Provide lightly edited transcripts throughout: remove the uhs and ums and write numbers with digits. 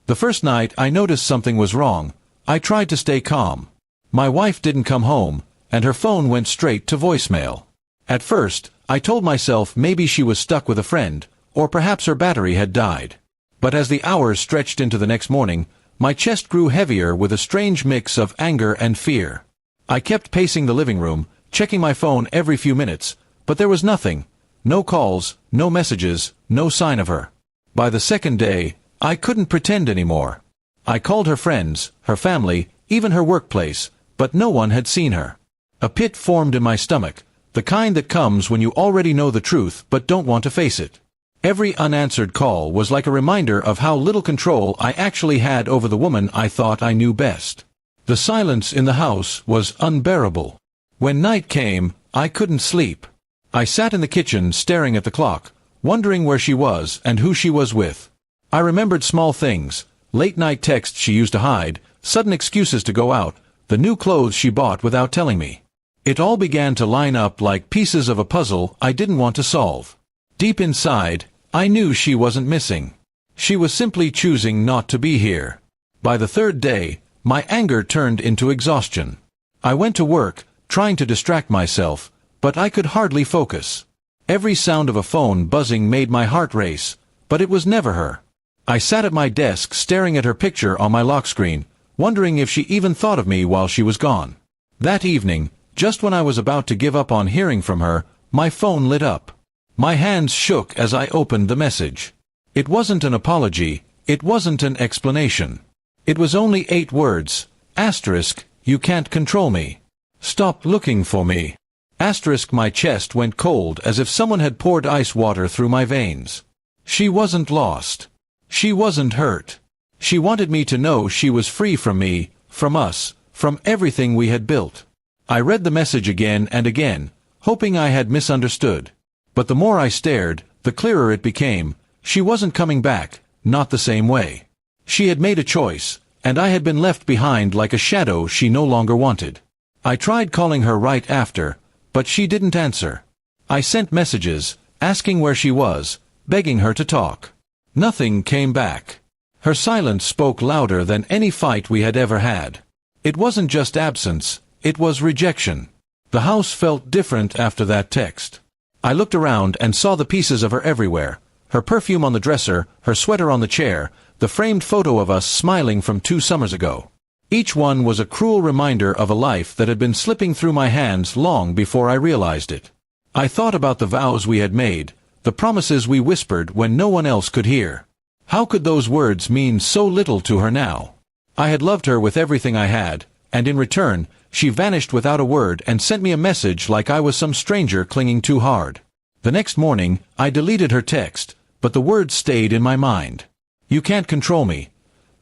The first night I noticed something was wrong. I tried to stay calm. My wife didn't come home, and her phone went straight to voicemail. At first, I told myself maybe she was stuck with a friend, or perhaps her battery had died. But as the hours stretched into the next morning, my chest grew heavier with a strange mix of anger and fear. I kept pacing the living room, checking my phone every few minutes, but there was nothing. No calls, no messages, no sign of her. By the second day, I couldn't pretend anymore. I called her friends, her family, even her workplace, but no one had seen her. A pit formed in my stomach, the kind that comes when you already know the truth but don't want to face it. Every unanswered call was like a reminder of how little control I actually had over the woman I thought I knew best. The silence in the house was unbearable. When night came, I couldn't sleep. I sat in the kitchen staring at the clock, wondering where she was and who she was with. I remembered small things, late-night texts she used to hide, sudden excuses to go out, the new clothes she bought without telling me. It all began to line up like pieces of a puzzle I didn't want to solve. Deep inside, I knew she wasn't missing. She was simply choosing not to be here. By the third day, my anger turned into exhaustion. I went to work, trying to distract myself, but I could hardly focus. Every sound of a phone buzzing made my heart race, but it was never her. I sat at my desk staring at her picture on my lock screen, wondering if she even thought of me while she was gone. That evening, just when I was about to give up on hearing from her, my phone lit up. My hands shook as I opened the message. It wasn't an apology, it wasn't an explanation. It was only 8 words, asterisk, you can't control me. Stop looking for me. Asterisk, my chest went cold as if someone had poured ice water through my veins. She wasn't lost. She wasn't hurt. She wanted me to know she was free from me, from us, from everything we had built. I read the message again and again, hoping I had misunderstood. But the more I stared, the clearer it became. She wasn't coming back, not the same way. She had made a choice, and I had been left behind like a shadow she no longer wanted. I tried calling her right after, but she didn't answer. I sent messages, asking where she was, begging her to talk. Nothing came back. Her silence spoke louder than any fight we had ever had. It wasn't just absence, it was rejection. The house felt different after that text. I looked around and saw the pieces of her everywhere. Her perfume on the dresser, her sweater on the chair, the framed photo of us smiling from 2 summers ago. Each one was a cruel reminder of a life that had been slipping through my hands long before I realized it. I thought about the vows we had made, the promises we whispered when no one else could hear. How could those words mean so little to her now? I had loved her with everything I had, and in return, she vanished without a word and sent me a message like I was some stranger clinging too hard. The next morning, I deleted her text, but the words stayed in my mind. You can't control me.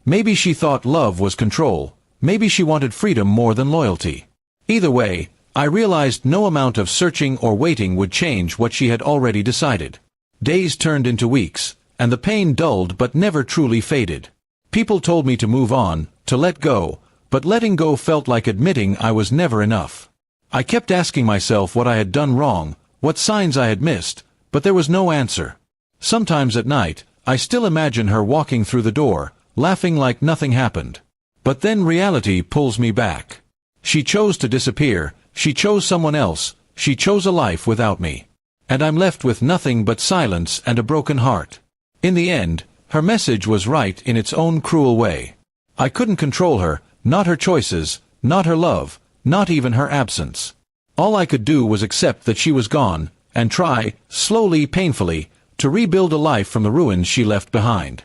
Maybe she thought love was control. Maybe she wanted freedom more than loyalty. Either way, I realized no amount of searching or waiting would change what she had already decided. Days turned into weeks, and the pain dulled but never truly faded. People told me to move on, to let go, but letting go felt like admitting I was never enough. I kept asking myself what I had done wrong, what signs I had missed, but there was no answer. Sometimes at night, I still imagine her walking through the door, laughing like nothing happened. But then reality pulls me back. She chose to disappear, she chose someone else, she chose a life without me. And I'm left with nothing but silence and a broken heart. In the end, her message was right in its own cruel way. I couldn't control her, not her choices, not her love, not even her absence. All I could do was accept that she was gone, and try, slowly, painfully, to rebuild a life from the ruins she left behind.